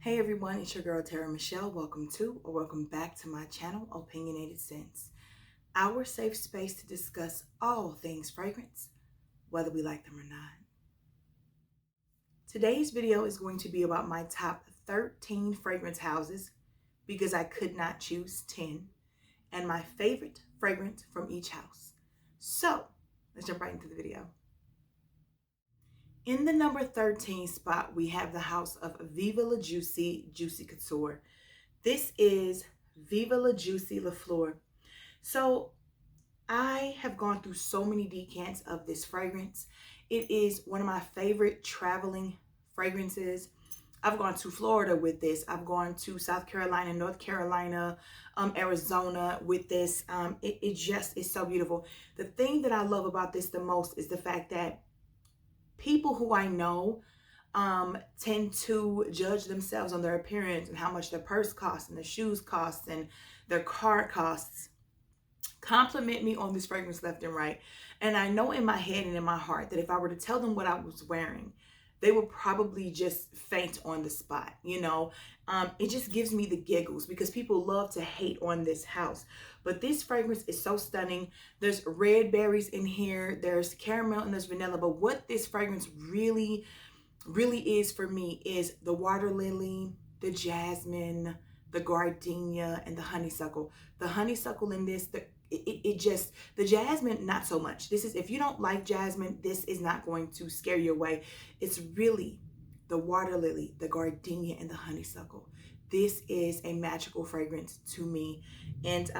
Hey everyone, it's your girl TeraMichelle. Welcome to or welcome back to my channel, Opinionated Scents, our safe space to discuss all things fragrance, whether we like them or not. Today's video is going to be about my top 13 fragrance houses because I could not choose 10, and my favorite fragrance from each house. So let's jump right into the video. In the number 13 spot, we have the house of Viva La Juicy Juicy Couture. This is Viva La Juicy La Fleur. So I have gone through so many decants of this fragrance. It is one of my favorite traveling fragrances. I've gone to Florida with this. I've gone to South Carolina, North Carolina, Arizona with this. It just is so beautiful. The thing that I love about this the most is the fact that people who I know tend to judge themselves on their appearance and how much their purse costs and their shoes costs and their car costs. Compliment me on this fragrance left and right. And I know in my head and in my heart that if I were to tell them what I was wearing, they would probably just faint on the spot. It just gives me the giggles because people love to hate on this house. But this fragrance is so stunning. There's red berries in here, there's caramel and there's vanilla. But what this fragrance really is for me is the water lily, the jasmine, the gardenia, and the honeysuckle. The honeysuckle in this, the jasmine, not so much. This is, if you don't like jasmine, this is not going to scare you away. It's really the water lily, the gardenia, and the honeysuckle. This is a magical fragrance to me, and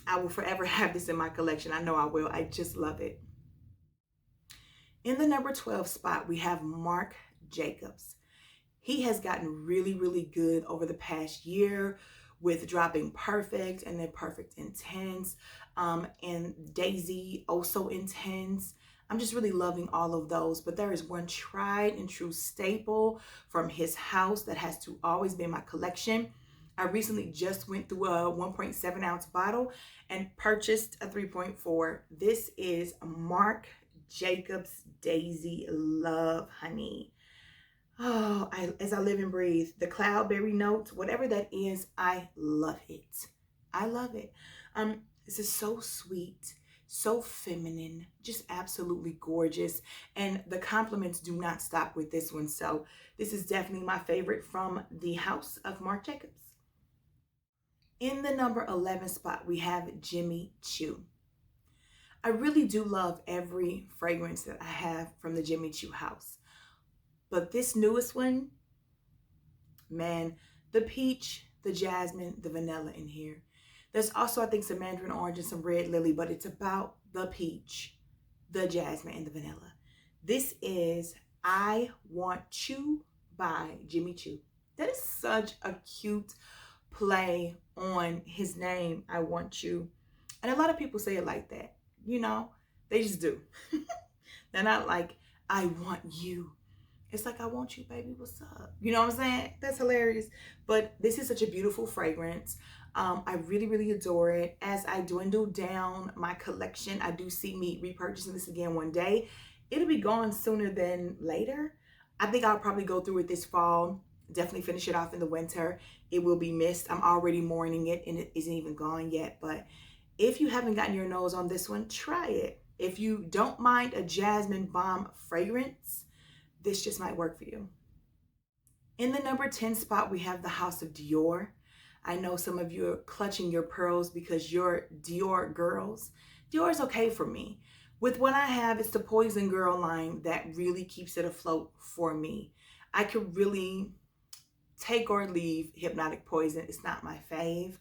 I will forever have this in my collection. I know I will. I just love it. In the number 12 spot, we have Marc Jacobs. He has gotten really good over the past year with dropping Perfect and then Perfect Intense, and Daisy also Intense. I'm just really loving all of those, but there is one tried and true staple from his house that has to always be in my collection. I recently just went through a 1.7 ounce bottle and purchased a 3.4. This is Marc Jacobs Daisy Love Honey. Oh, as I live and breathe, the cloudberry notes, whatever that is, I love it. I love it. This is so sweet, so feminine, just absolutely gorgeous. And the compliments do not stop with this one. So this is definitely my favorite from the house of Marc Jacobs. In the number 11 spot, we have Jimmy Choo. I really do love every fragrance that I have from the Jimmy Choo house. But this newest one, man, the peach, the jasmine, the vanilla in here. There's also, I think, some mandarin orange and some red lily, but it's about the peach, the jasmine, and the vanilla. This is I Want Choo by Jimmy Choo. That is such a cute play on his name, I Want Choo. And a lot of people say it like that, they just do. They're not like, I want you. It's like, I want you, baby, what's up? You know what I'm saying? That's hilarious. But this is such a beautiful fragrance. I really adore it. As I dwindle down my collection, I do see me repurchasing this again one day. It'll be gone sooner than later. I think I'll probably go through it this fall. Definitely finish it off in the winter. It will be missed. I'm already mourning it and it isn't even gone yet. But if you haven't gotten your nose on this one, try it. If you don't mind a jasmine bomb fragrance, this just might work for you. In the number 10 spot, we have the house of Dior. I know some of you are clutching your pearls because you're Dior girls. Dior is okay for me. With what I have, it's the Poison Girl line that really keeps it afloat for me. I could really take or leave Hypnotic Poison. It's not my fave.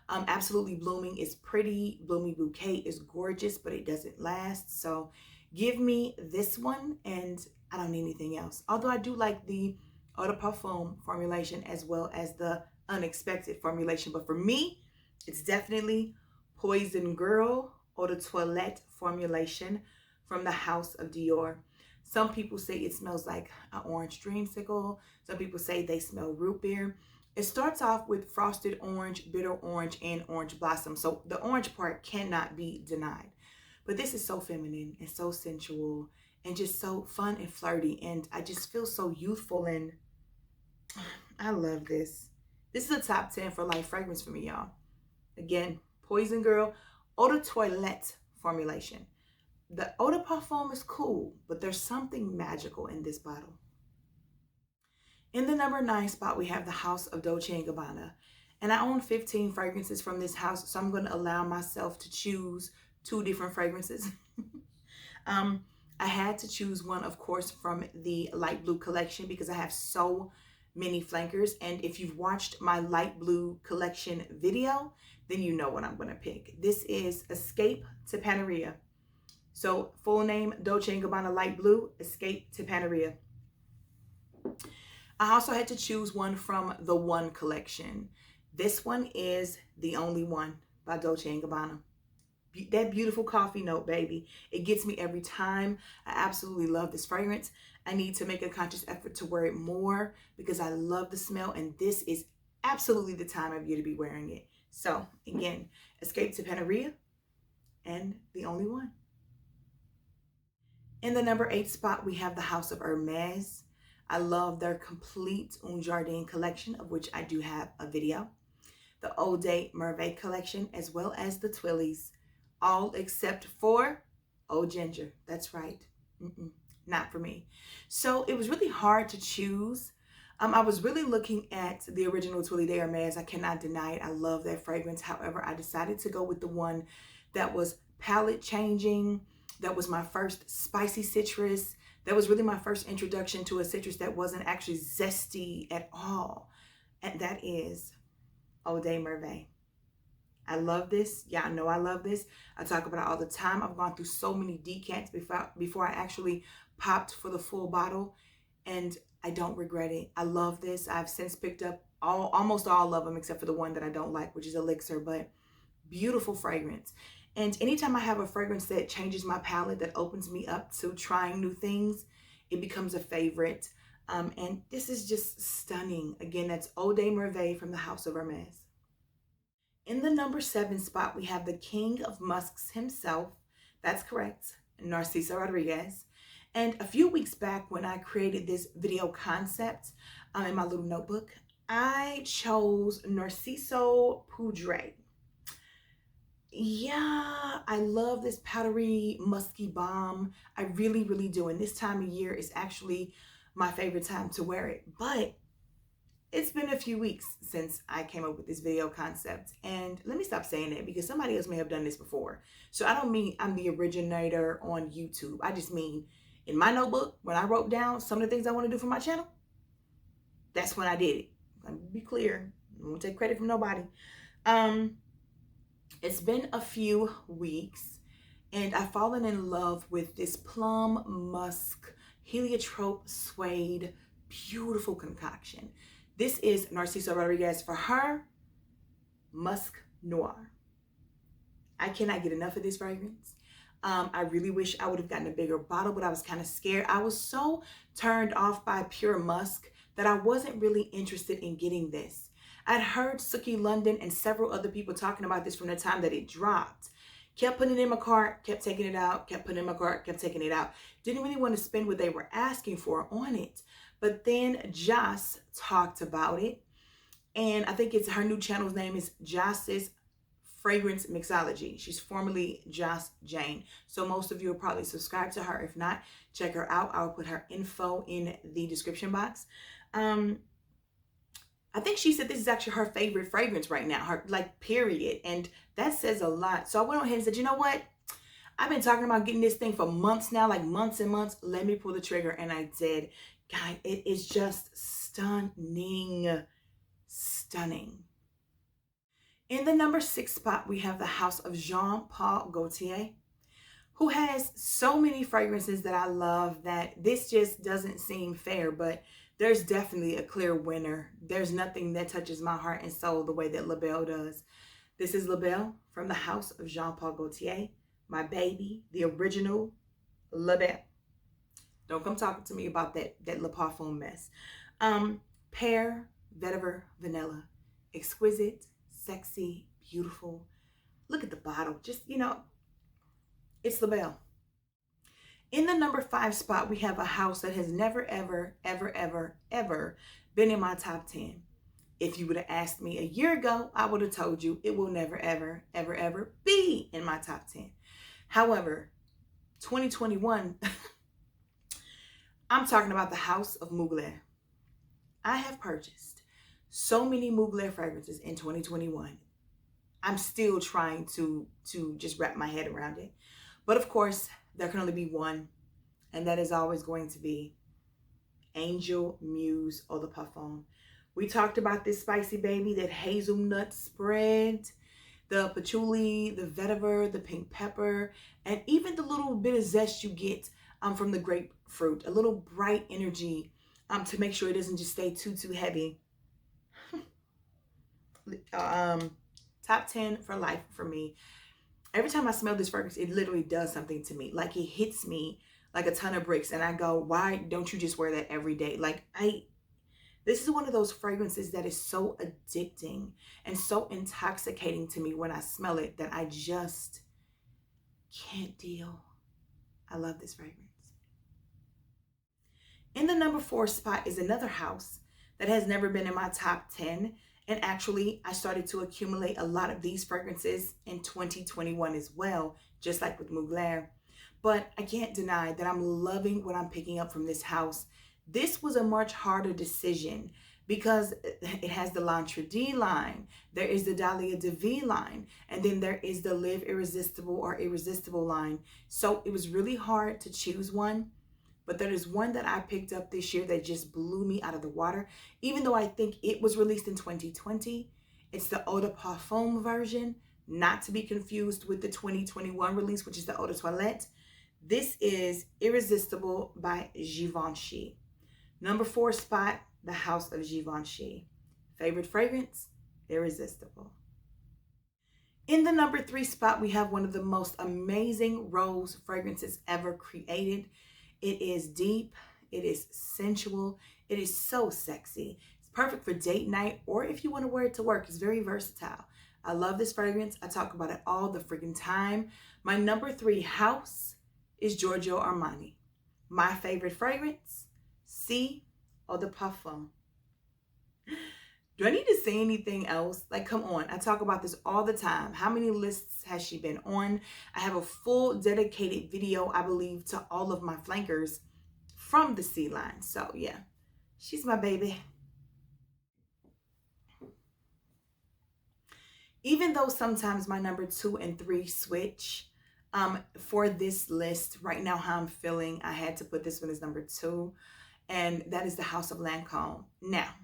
Absolutely Blooming is pretty. Bloomy Bouquet is gorgeous, but it doesn't last. So give me this one and I don't need anything else. Although I do like the Eau de Parfum formulation as well as the Unexpected formulation. But for me, it's definitely Poison Girl Eau de Toilette formulation from the house of Dior. Some people say it smells like an orange dreamsicle. Some people say they smell root beer. It starts off with frosted orange, bitter orange, and orange blossom. So the orange part cannot be denied. But this is so feminine and so sensual and just so fun and flirty. And I just feel so youthful and I love this. This is a top 10 for life fragrance for me, y'all. Again, Poison Girl Eau de Toilette formulation. The Eau de Parfum is cool, but there's something magical in this bottle. In the number 9 spot, we have the House of Dolce & Gabbana. And I own 15 fragrances from this house, so I'm going to allow myself to choose 2 different fragrances. I had to choose one, of course, from the light blue collection because I have so many flankers. And if you've watched my light blue collection video, then you know what I'm going to pick. This is Escape to Paneria. So full name, Dolce & Gabbana Light Blue, Escape to Paneria. I also had to choose one from the One collection. This one is The Only One by Dolce & Gabbana. That beautiful coffee note, baby. It gets me every time. I absolutely love this fragrance. I need to make a conscious effort to wear it more because I love the smell, and this is absolutely the time of year to be wearing it. So again, Escape to Paneria and The Only One. In the number 8 spot, we have the House of Hermes. I love their complete Un Jardin collection, of which I do have a video. The Eau de Merveille collection, as well as the Twillies. All except for Eau Ginger. That's right. Not for me. So it was really hard to choose. I was really looking at the original Twilly de Hermes. I cannot deny it. I love that fragrance. However, I decided to go with the one that was palette changing. That was my first spicy citrus. That was really my first introduction to a citrus that wasn't actually zesty at all. And that is Eau de Merveille. I love this. Y'all know I love this. I talk about it all the time. I've gone through so many decants before I actually popped for the full bottle, and I don't regret it. I love this. I've since picked up almost all of them except for the one that I don't like, which is Elixir, but beautiful fragrance. And anytime I have a fragrance that changes my palette, that opens me up to trying new things, it becomes a favorite. And this is just stunning. Again, that's Eau de Merveille from the House of Hermes. In the number 7 spot, we have the King of Musks himself. That's correct, Narciso Rodriguez. And a few weeks back when I created this video concept in my little notebook, I chose Narciso Poudre. Yeah, I love this powdery, musky balm. I really, really do. And this time of year is actually my favorite time to wear it. But it's been a few weeks since I came up with this video concept. And let me stop saying that because somebody else may have done this before. So I don't mean I'm the originator on YouTube. I just mean in my notebook, when I wrote down some of the things I want to do for my channel, that's when I did it. Let me be clear. I won't take credit from nobody. It's been a few weeks and I've fallen in love with this plum musk heliotrope suede beautiful concoction. This is Narciso Rodriguez for her Musk Noir. I cannot get enough of this fragrance. I really wish I would have gotten a bigger bottle, but I was kind of scared. I was so turned off by Pure Musk that I wasn't really interested in getting this. I'd heard Suki London and several other people talking about this from the time that it dropped. Kept putting it in my cart, kept taking it out, kept putting it in my cart, kept taking it out. Didn't really want to spend what they were asking for on it. But then Joss talked about it. And I think it's her new channel's name is Joss's Fragrance Mixology. She's formerly Joss Jane. So most of you will probably subscribe to her. If not, check her out. I'll put her info in the description box. I think she said this is actually her favorite fragrance right now, her period. And that says a lot. So I went on ahead and said, you know what? I've been talking about getting this thing for months now, like months and months. Let me pull the trigger. And I did. Guys, it is just stunning. Stunning. In the number 6 spot, we have the House of Jean-Paul Gaultier, who has so many fragrances that I love that this just doesn't seem fair, but there's definitely a clear winner. There's nothing that touches my heart and soul the way that La Belle does. This is La Belle from the House of Jean-Paul Gaultier, my baby, the original La Belle. Don't come talking to me about that Le Parfum mess. Pear, vetiver, vanilla. Exquisite, sexy, beautiful. Look at the bottle. Just, it's La Belle. In the number 5 spot, we have a house that has never, ever, ever, ever, ever been in my top 10. If you would have asked me a year ago, I would have told you it will never, ever, ever, ever be in my top 10. However, 2021, I'm talking about the House of Mugler. I have purchased so many Mugler fragrances in 2021. I'm still trying to just wrap my head around it. But of course, there can only be one, and that is always going to be Angel Muse Eau de Parfum. We talked about this spicy baby, that hazelnut spread, the patchouli, the vetiver, the pink pepper, and even the little bit of zest you get from the grapefruit, a little bright energy to make sure it doesn't just stay too heavy. Top 10 for life for me. Every time I smell this fragrance, it literally does something to me. Like, it hits me like a ton of bricks, and I go, why don't you just wear that every day? Like, this is one of those fragrances that is so addicting and so intoxicating to me when I smell it that I just can't deal. I love this fragrance. In the number 4 spot is another house that has never been in my top 10. And actually, I started to accumulate a lot of these fragrances in 2021 as well, just like with Mugler. But I can't deny that I'm loving what I'm picking up from this house. This was a much harder decision because it has the L'Entrée line, there is the Dahlia de Vie line, and then there is the Live Irresistible or Irresistible line. So it was really hard to choose one. But there is one that I picked up this year that just blew me out of the water. Even though I think it was released in 2020, it's the Eau de Parfum version, not to be confused with the 2021 release, which is the Eau de Toilette. This is Irresistible by Givenchy. Number 4 spot, the House of Givenchy. Favorite fragrance, Irresistible. In the number 3 spot, we have one of the most amazing rose fragrances ever created. It is deep, it is sensual, it is so sexy. It's perfect for date night or if you want to wear it to work. It's very versatile. I love this fragrance. I talk about it all the freaking time. My number 3 house is Giorgio Armani. My favorite fragrance, Eau de Parfum. Do I need to say anything else? Like, come on. I talk about this all the time. How many lists has she been on? I have a full dedicated video, I believe, to all of my flankers from the C line. So, yeah, she's my baby. Even though sometimes my number 2 and 3 switch, for this list, right now how I'm feeling, I had to put this one as number 2, and that is the House of Lancôme. Now,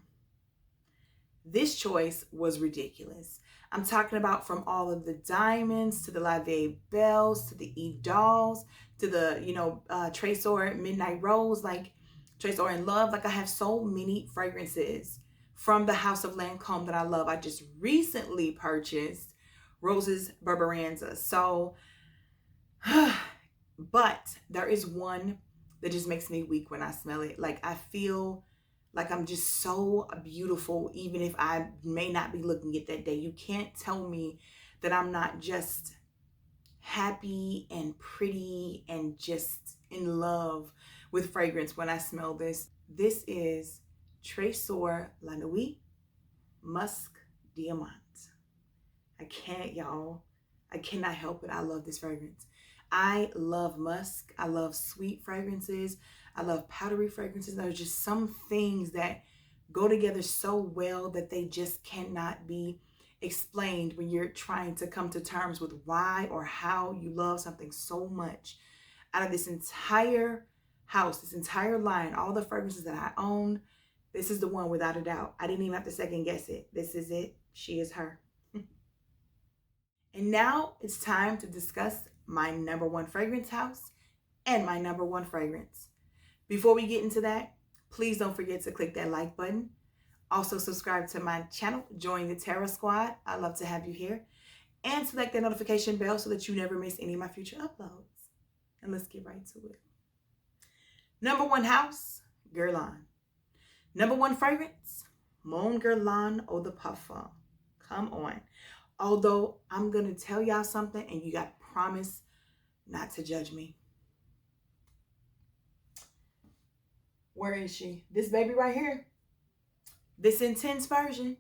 this choice was ridiculous. I'm talking about from all of the diamonds to the La Vie Bells to the Idals to the, Trésor Midnight Rose, like Trésor in Love. Like, I have so many fragrances from the House of Lancôme that I love. I just recently purchased Roses Barbaranza. So, but there is one that just makes me weak when I smell it. Like, I feel like I'm just so beautiful, even if I may not be looking it that day. You can't tell me that I'm not just happy and pretty and just in love with fragrance when I smell this. This is Trésor La Nuit Musk Diamant. I can't, y'all. I cannot help it. I love this fragrance. I love musk. I love sweet fragrances. I love powdery fragrances. There are just some things that go together so well that they just cannot be explained when you're trying to come to terms with why or how you love something so much. Out of this entire house, this entire line, all the fragrances that I own, this is the one without a doubt. I didn't even have to second guess it. This is it. She is her. And now it's time to discuss my number 1 fragrance house and my number 1 fragrance. Before we get into that, please don't forget to click that like button. Also subscribe to my channel, join the Terra Squad. I'd love to have you here. And select that notification bell so that you never miss any of my future uploads. And let's get right to it. Number 1 house, Guerlain. Number 1 fragrance, Mon Guerlain Eau de Parfum. Come on. Although I'm going to tell y'all something and you got to promise not to judge me. Where is she? This baby right here. This intense version,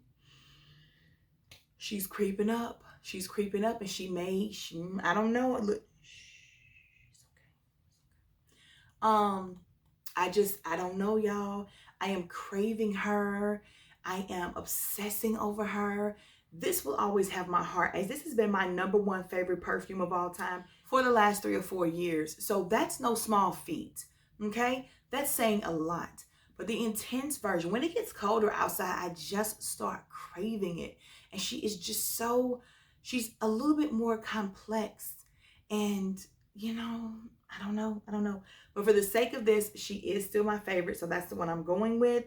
she's creeping up. She's creeping up, and I don't know. Look, it's okay. I don't know, y'all. I am craving her. I am obsessing over her. This will always have my heart, as this has been my #1 favorite perfume of all time for the last 3 or 4 years. So that's no small feat, okay? That's saying a lot. But the intense version, when it gets colder outside, I just start craving it. And she is just so, she's a little bit more complex. And, I don't know. But for the sake of this, she is still my favorite. So that's the one I'm going with.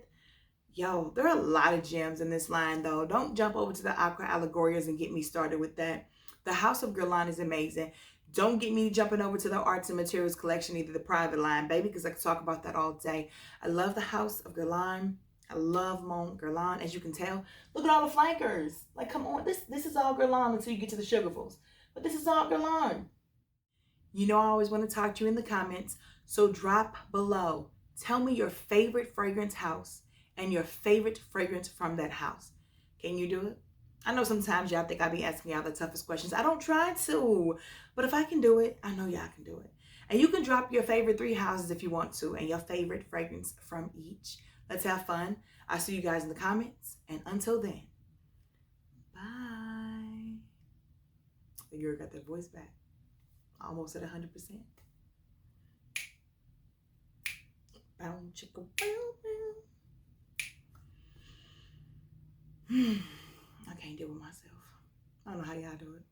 Yo, there are a lot of gems in this line, though. Don't jump over to the Aqua Allegorias and get me started with that. The House of Guerlain is amazing. Don't get me jumping over to the Arts and Materials collection, either the private line, baby, because I could talk about that all day. I love the House of Guerlain. I love Mon Guerlain, as you can tell. Look at all the flankers. Like, come on. This is all Guerlain until you get to the Sugarfuls. But this is all Guerlain. You know I always want to talk to you in the comments, so drop below. Tell me your favorite fragrance house and your favorite fragrance from that house. Can you do it? I know sometimes y'all think I be asking y'all the toughest questions. I don't try to, but if I can do it, I know y'all can do it. And you can drop your favorite 3 houses if you want to, and your favorite fragrance from each. Let's have fun. I'll see you guys in the comments, and until then, bye. You got that voice back. Almost at 100%. Bow, chicka, bow, bow. I can't deal with myself. I don't know how y'all do it.